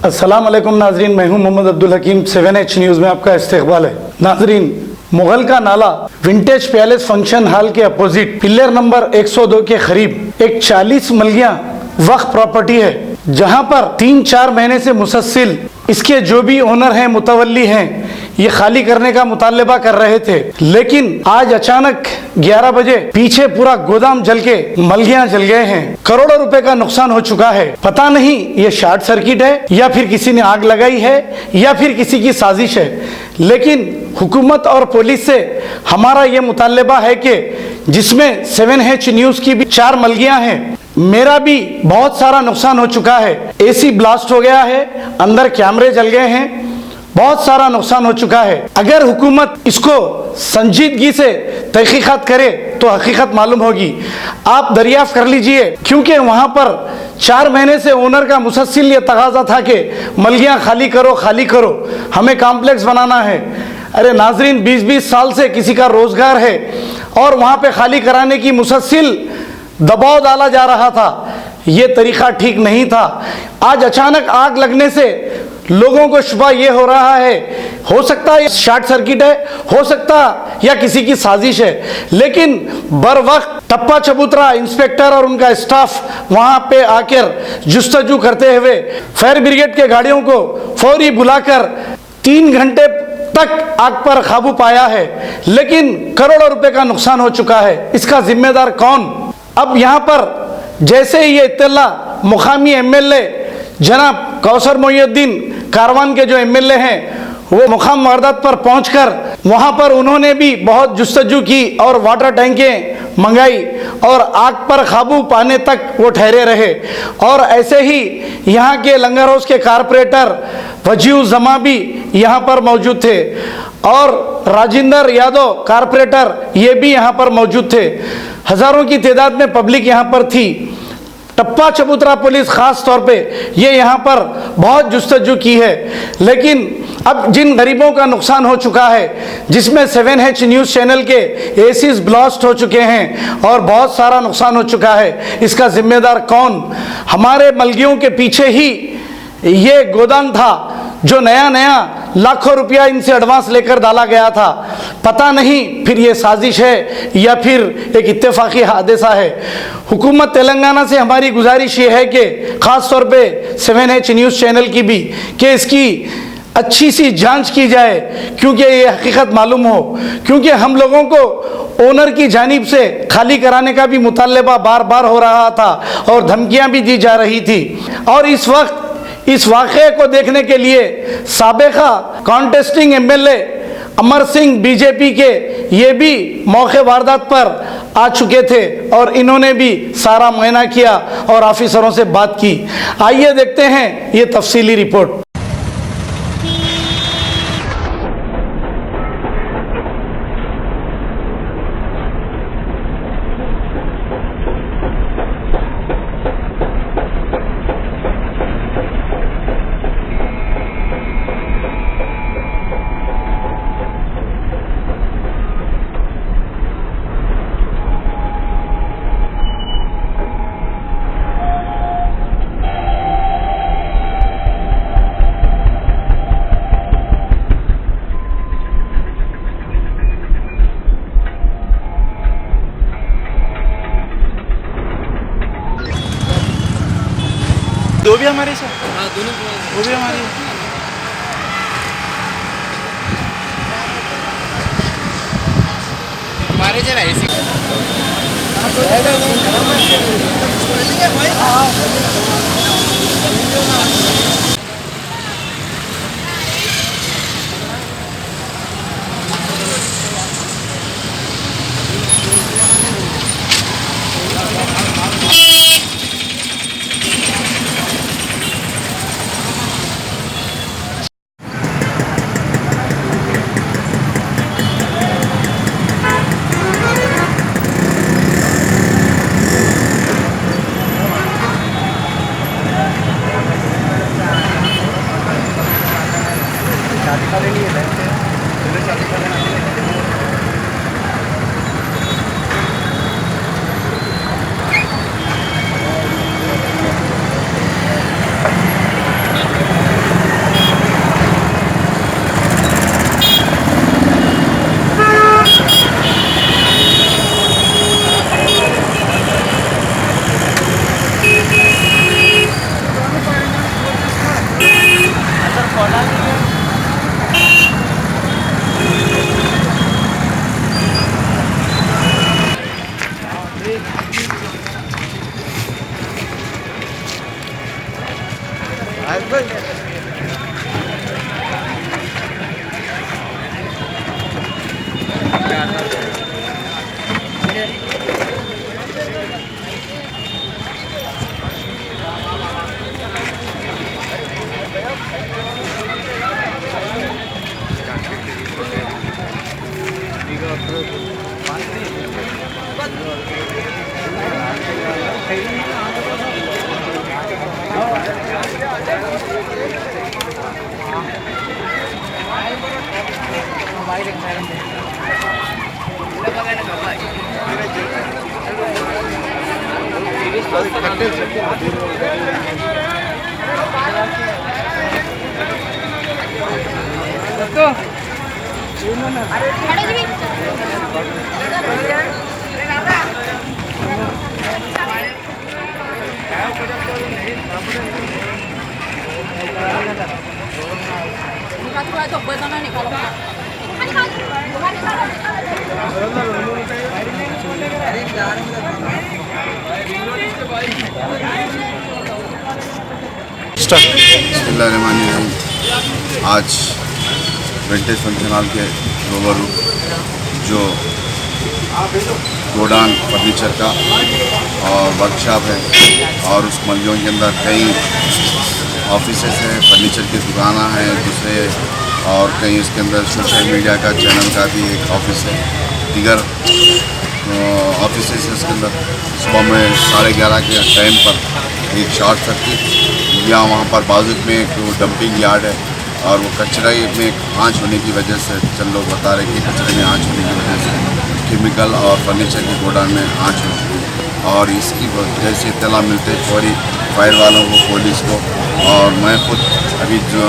अस्सलाम वालेकुम नाजरीन, मैं हूं मोहम्मद अब्दुल हकीम। 7H न्यूज़ में आपका इस्तकबाल है। नाजरीन, मुगल का नाला विंटेज पैलेस फंक्शन हॉल के अपोजिट पिलर नंबर 102 के करीब एक 40 मलगियां वक्फ प्रॉपर्टी है, जहां पर 3-4 महीने से मुसलसल इसके जो भी ओनर हैं, मुतवल्ली हैं, ये खाली करने का मुतालबा कर रहे थे। लेकिन आज अचानक 11 बजे पीछे पूरा गोदाम जल के मलगियां जल गए हैं। करोड़ों रुपए का नुकसान हो चुका है। पता नहीं ये शॉर्ट सर्किट है या फिर किसी ने आग लगाई है या फिर किसी की साजिश है। लेकिन हुकूमत और पुलिस से हमारा ये मुतालबा है कि जिसमें 7H न्यूज़ की भी 4 मलगियां हैं, मेरा भी बहुत सारा नुकसान हो चुका है। एसी ब्लास्ट हो गया है, अंदर कैमरे जल गए हैं, बहुत सारा नुकसान हो चुका है। अगर हुकूमत इसको संजीदगी से तहकीकात करे तो हकीकत मालूम होगी। आप दरियाफ्त कर लीजिए, क्योंकि वहां पर 4 महीने से ओनर का मुसलसल ये तगाजा था कि मलगियां खाली करो, खाली करो, हमें कॉम्प्लेक्स बनाना है। अरे नाजरीन, 20-20 साल से किसी का रोजगार है और वहां पे खाली कराने की मुसलसल दबाव डाला जा रहा था। ये तरीका ठीक नहीं था। आज अचानक आग लगने से लोगों को शुबा ये हो रहा है, हो सकता है शॉर्ट सर्किट है, हो सकता या किसी की साजिश है। लेकिन बर वक्त टप्पा चबूतरा इंस्पेक्टर और उनका स्टाफ वहां पे आकर जुस्तजू करते हुए फायर ब्रिगेड के गाड़ियों को फौरी बुलाकर 3 घंटे तक आग पर काबू पाया है। लेकिन करोड़ों रुपए का नुकसान हो चुका है। इसका जिम्मेदार कौन? अब यहाँ पर जैसे ही ये इत्तला मुकामी MLA जनाब कौसर मोहिउद्दीन कारवान के जो MLA हैं, वो मुकाम वारदात पर पहुंचकर वहां पर उन्होंने भी बहुत जुस्तजू की और वाटर टैंकें मंगाई और आग पर काबू पाने तक वो ठहरे रहे। और ऐसे ही यहाँ के लंगर हाउस के कारपोरेटर वजीउर जमा भी यहाँ पर मौजूद थे और राजेंद्र यादव कारपोरेटर ये भी यहाँ पर मौजूद थे। हजारों की तादाद में पब्लिक यहाँ पर थी। टप्पा चबूतरा पुलिस खास तौर पे ये यहाँ पर बहुत जुस्तजू की है। लेकिन अब जिन गरीबों का नुकसान हो चुका है, जिसमें 7H न्यूज़ चैनल के एसीज ब्लास्ट हो चुके हैं और बहुत सारा नुकसान हो चुका है, इसका जिम्मेदार कौन? हमारे मलगियों के पीछे ही ये गोदाम था जो नया लाखों रुपया इनसे एडवांस लेकर डाला गया था। पता नहीं फिर ये साजिश है या फिर एक इत्तेफाकी हादसा है। हुकूमत तेलंगाना से हमारी गुजारिश ये है कि ख़ास तौर पे 7H न्यूज़ चैनल की भी कि इसकी अच्छी सी जांच की जाए, क्योंकि ये हकीकत मालूम हो। क्योंकि हम लोगों को ओनर की जानिब से खाली कराने का भी मुतालबा बार बार हो रहा था और धमकियां भी दी जा रही थी। और इस वक्त इस वाक़े को देखने के लिए साबिका contesting MLA Amar Singh BJP के ये भी मौके वारदात पर आ चुके थे और इन्होंने भी सारा मुआयना किया और ऑफिसरों से बात की। आइए देखते हैं ये तफसीली रिपोर्ट। दो भी हमारे साथ? हाँ, दोनों वो भी हमारी। हमारे जरा ऐसी बिस्मिल्लाहिर्रहमानिर्रहीम। आज विंटेज फंक्शन हॉल के रूबरू जो गोडाउन फर्नीचर का और वर्कशॉप है और उस मलियों के अंदर कई ऑफिसेस हैं, फर्नीचर की दुकानें हैं दूसरे, और कहीं उसके अंदर सोशल मीडिया का चैनल का भी एक ऑफिस है, दीगर ऑफिसेस है उसके अंदर। सुबह में 11:30 के टाइम पर एक शॉर्ट सर्किट या वहाँ पर बाजू में एक डंपिंग यार्ड है और वो कचरे में आंच होने की वजह से, चंद लोग बता रहे कि कचरे में आंच होने की वजह से केमिकल और फर्नीचर के गोडाउन में आंच हो चुकी है। और इसकी वजह से इत्तला मिलते फौरी फायर वालों को, पुलिस को, और मैं खुद अभी जो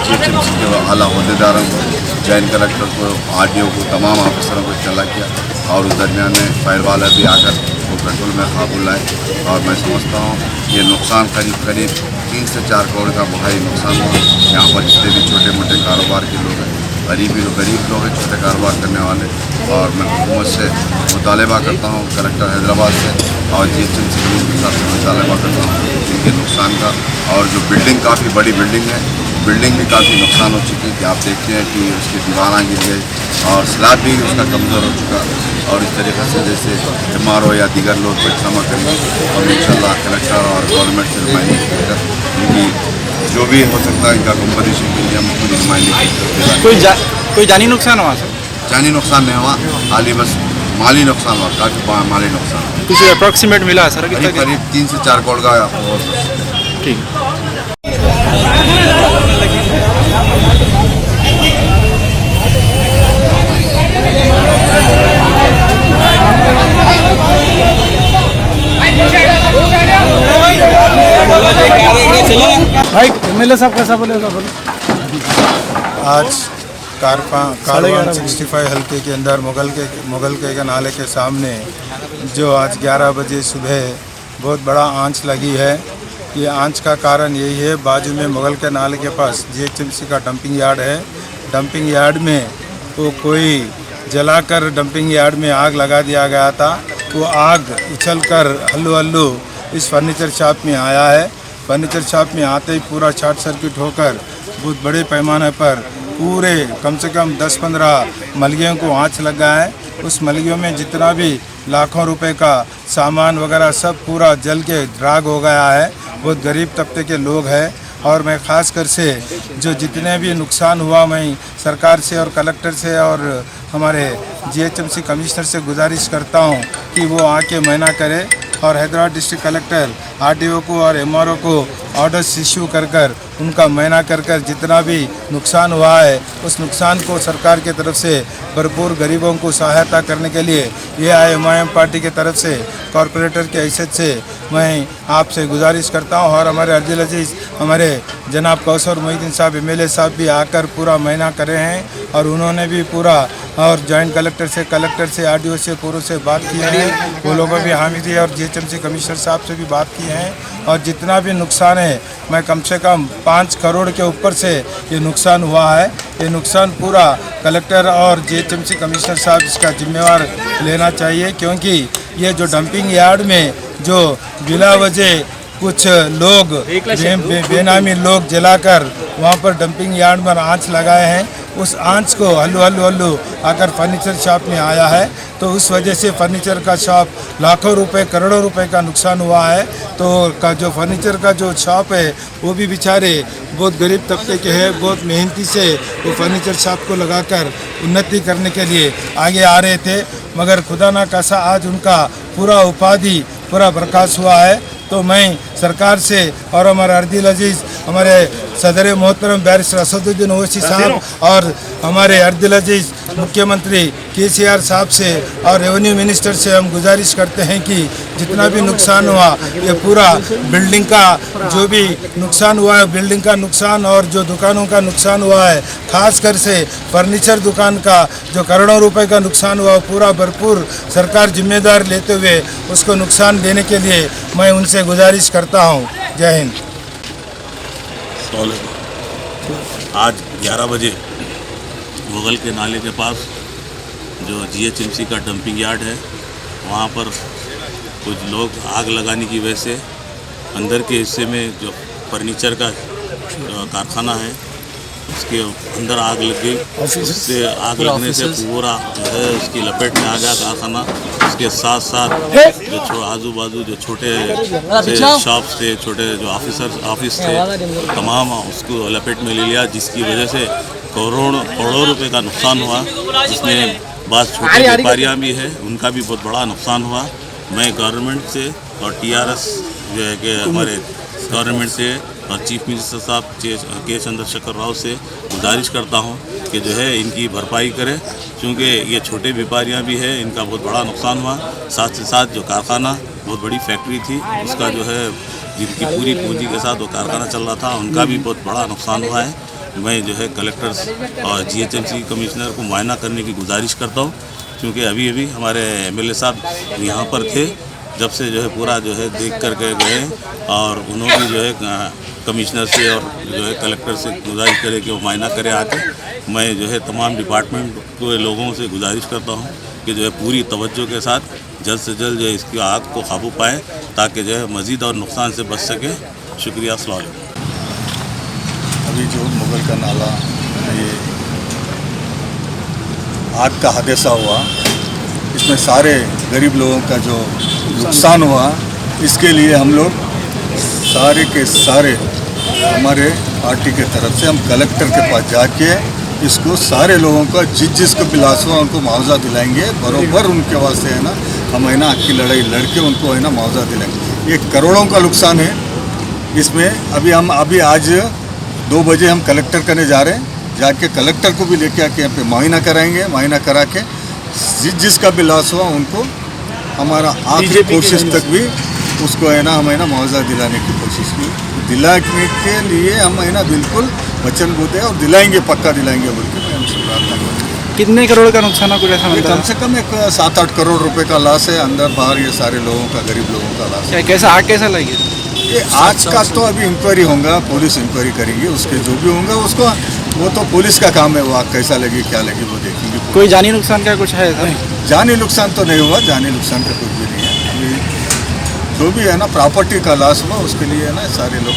GHMC के आला अहदेदारों को, जॉइंट कलेक्टर को, RDO को, तमाम ऑफिसरों को इत्तला किया और उस दरमियान में फायर वाला भी आकर वो कंट्रोल में काबू लाए। और मैं समझता हूँ ये नुकसान करीब 3 से 4 करोड़ का भारी नुकसान हुआ। यहाँ पर जितने भी छोटे मोटे कारोबार के लोग हैं, गरीब लोग हैं, छोटे कारोबार करने वाले, और मैं हुकूमत से मुतालबा करता हूँ, कलेक्टर हैदराबाद से और GHMC के साथ मुतालबा करता हूँ इनके नुकसान का। और जो बिल्डिंग काफ़ी बड़ी बिल्डिंग है, बिल्डिंग भी काफ़ी नुकसान हो चुकी है कि आप देखते हैं कि उसकी दीवारें गिर गई और स्लैब भी उसका कमज़ोर हो चुका। और इस तरीके से जैसे MRO या दीगर लोग पैसा करेंगे और इंशाल्लाह कलेक्टर और गवर्नमेंट से नुमाइंदगी कर इनकी जो भी हो सकता है इनका कंपटीशन के लिए हम पूरी नुमाइंदगी। कोई जानी नुकसान हुआ सर? जानी नुकसान नहीं हुआ, खाली बस माली नुकसान हुआ, काफ़ी माली नुकसान। कुछ अप्रॉक्सीमेट मिला सर? करीब 3 से 4 करोड़ का हो। ठीक। भाई MLA साहब कैसा बोलेगा बोलो। आज कारवान 65 हल्के के अंदर मुगल के नाले के सामने जो आज 11 बजे सुबह बहुत बड़ा आंच लगी है। ये आंच का कारण यही है, बाजू में मुगल के नाले के पास GHMC का डंपिंग यार्ड है। डंपिंग यार्ड में वो कोई जलाकर डंपिंग यार्ड में आग लगा दिया गया था। वो आग उछलकर हल्लू इस फर्नीचर शॉप में आया है। फर्नीचर शॉप में आते ही पूरा शॉर्ट सर्किट होकर बहुत बड़े पैमाने पर पूरे कम से कम 10-15 मलियों को आंच लगा है। उस मलियों में जितना भी लाखों रुपए का सामान वगैरह सब पूरा जल के राख हो गया है। बहुत गरीब तबके के लोग हैं और मैं ख़ास कर से जो जितने भी नुकसान हुआ, मैं सरकार से और कलेक्टर से और हमारे GHMC कमिश्नर से गुजारिश करता हूं कि वो आके महीना करे और हैदराबाद डिस्ट्रिक्ट कलेक्टर RDO को और MRO को ऑर्डर्स इशू कर उनका महीना कर जितना भी नुकसान हुआ है उस नुकसान को सरकार की तरफ से भरपूर गरीबों को सहायता करने के लिए AIMIM पार्टी की तरफ से कॉरपोरेटर की हैसियत से मैं आपसे गुजारिश करता हूं। और हमारे अब्दुल अजीज़ हमारे जनाब कौसर मोहिद्दीन साहब MLA साहब भी आकर पूरा महीना करे हैं और उन्होंने भी पूरा और जॉइंट कलेक्टर से RDO से पूरों से बात की है। वो लोगों भी हामी थी और GHMC कमिश्नर साहब से भी बात की है। और जितना भी नुकसान है, मैं कम से कम 5 करोड़ के ऊपर से ये नुकसान हुआ है। ये नुकसान पूरा कलेक्टर और GHMC कमिश्नर साहब इसका जिम्मेवार लेना चाहिए, क्योंकि ये जो डंपिंग यार्ड में जो बिला वजह कुछ लोग बेनामी लोग जलाकर वहाँ पर डंपिंग यार्ड में आंच लगाए हैं। उस आंच को हल्लू आकर फर्नीचर शॉप में आया है, तो उस वजह से फर्नीचर का शॉप लाखों रुपए करोड़ों रुपए का नुकसान हुआ है। तो जो फर्नीचर का जो शॉप है वो भी बेचारे बहुत गरीब तबके के हैं, बहुत मेहनती से वो फर्नीचर शॉप को लगाकर उन्नति करने के लिए आगे आ रहे थे, मगर खुदा ना खासा आज उनका पूरा उपाधि पूरा बर्खास्त हुआ है। तो मैं सरकार से और हमारे अर्दिल अजीज़ हमारे सदर मोहतरम बैरिस्टर असदुद्दीन ओवैसी साहब और हमारे अर्दिल अजीज़ मुख्यमंत्री KCR साहब से और रेवेन्यू मिनिस्टर से हम गुजारिश करते हैं कि जितना भी नुकसान हुआ, ये पूरा बिल्डिंग का जो भी नुकसान हुआ है, बिल्डिंग का नुकसान और जो दुकानों का नुकसान हुआ है, खास कर से फर्नीचर दुकान का जो करोड़ों रुपए का नुकसान हुआ, पूरा भरपूर सरकार जिम्मेदार लेते हुए उसको नुकसान देने के लिए मैं उनसे गुजारिश करता हूँ। जय हिंद। आज 11 बजे मुगल के नाले के पास जो GHMC का डंपिंग यार्ड है, वहाँ पर कुछ लोग आग लगाने की वजह से अंदर के हिस्से में जो फर्नीचर का कारखाना है उसके अंदर आग लग गई। उससे आग लगने से पूरा जो है उसकी लपेट में आ गया कारखाना। उसके साथ साथ जो आजू बाजू जो छोटे शॉप्स थे, छोटे जो ऑफिस थे, तमाम उसको लपेट में ले लिया, जिसकी वजह से करोड़ों रुपए का नुकसान हुआ। जिसमें बात छोटे व्यापारियाँ भी है, उनका भी बहुत बड़ा नुकसान हुआ। मैं गवर्नमेंट से और TRS जो है कि हमारे गवर्नमेंट से और चीफ मिनिस्टर साहब के चंद्रशेखर राव से गुजारिश करता हूं कि जो है इनकी भरपाई करें, क्योंकि ये छोटे व्यापारियां भी है, इनका बहुत बड़ा नुकसान हुआ। साथ ही साथ जो कारखाना बहुत बड़ी फैक्ट्री थी, उसका जो है जिनकी पूरी पूंजी के साथ वो कारखाना चल रहा था, उनका भी बहुत बड़ा नुकसान हुआ है। मैं जो है कलेक्टर और GHMC कमिश्नर को मुआयना करने की गुजारिश करता हूँ, क्योंकि अभी हमारे MLA साहब यहाँ पर थे, जब से जो है पूरा जो है देख कर के गए और उन्होंने जो है कमिश्नर से और जो है कलेक्टर से गुजारिश करे कि वो मुआयना करे आके। मैं जो है तमाम डिपार्टमेंट के लोगों से गुजारिश करता हूँ कि जो है पूरी तवज्जो के साथ जल्द से जल्द जो है इसकी आग को काबू पाएँ, ताकि जो है मज़ीद और नुकसान से बच सके। शुक्रिया। अस्सलाम वालेकुम। अभी जो मुगल का नाला ये आग का हादसा हुआ, इसमें सारे गरीब लोगों का जो नुकसान हुआ, इसके लिए हम लोग सारे के सारे हमारे पार्टी के तरफ से हम कलेक्टर के पास जाके इसको सारे लोगों का जिसको बिलास हुआ उनको मुआवजा दिलाएंगे। बरोबर उनके वास्ते है ना, हम है ना की लड़ाई लड़के उनको है ना मुआवजा दिलाएंगे। ये करोड़ों का नुकसान है। इसमें अभी आज 2 बजे हम कलेक्टर करने जा रहे हैं, जाके कलेक्टर को भी लेके आके यहाँ पे मुआयना कराएंगे। मुआयना करा के जिसका भी लॉस हुआ उनको हमारा आखिरी कोशिश तक भी उसको है ना हम है ना मुआवजा दिलाने की कोशिश की। दिलाने के लिए हम है ना बिल्कुल वचनबद्ध है और दिलाएंगे, पक्का दिलाएंगे बोल के मैं हमसे प्रार्थना करूँगा। कितने करोड़ का नुकसान कुछ ऐसा मिलता है? कम से कम एक 7-8 करोड़ रुपए का लॉस है। अंदर बाहर ये सारे लोगों का, गरीब लोगों का लॉस है। कैसा आग कैसा लगी? ये आज का तो अभी इंक्वायरी होगा, पुलिस इंक्वायरी करेगी, उसके जो भी होगा उसको, वो तो पुलिस का काम है। वो आग कैसा लगी क्या लगी वो देखेंगे। कोई जानी नुकसान का कुछ है? जानी नुकसान तो नहीं हुआ, जानी नुकसान का कुछ भी नहीं है। अभी जो भी है ना प्रॉपर्टी का लॉस हुआ उसके लिए है ना सारे लोग।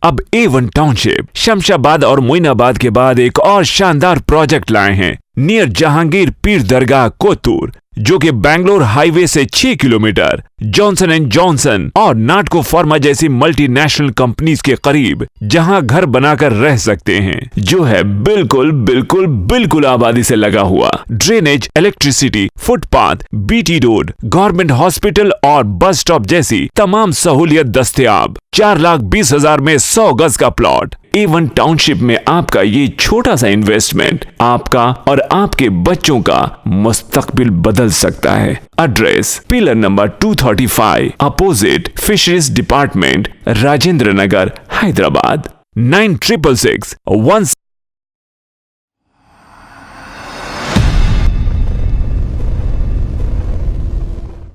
अब A1 टाउनशिप शमशाबाद और मोइनाबाद के बाद एक और शानदार प्रोजेक्ट लाए हैं नियर जहांगीर पीर दरगाह कोतूर, जो कि बैंगलोर हाईवे से 6 किलोमीटर जॉनसन एंड जॉनसन और नाटको फार्मा जैसी मल्टीनेशनल कंपनीज के करीब, जहां घर बनाकर रह सकते हैं, जो है बिल्कुल आबादी से लगा हुआ। Drainage, electricity, footpath, BT road, government hospital और बस स्टॉप जैसी तमाम सहूलियत दस्तयाब। 4,20,000 में 100 गज का प्लॉट। A1 टाउनशिप में आपका ये छोटा सा इन्वेस्टमेंट आपका और आपके बच्चों का मुस्तकबिल बदल सकता है। Address pillar number 235 opposite fisheries department, Rajendra Nagar, Hyderabad. 9666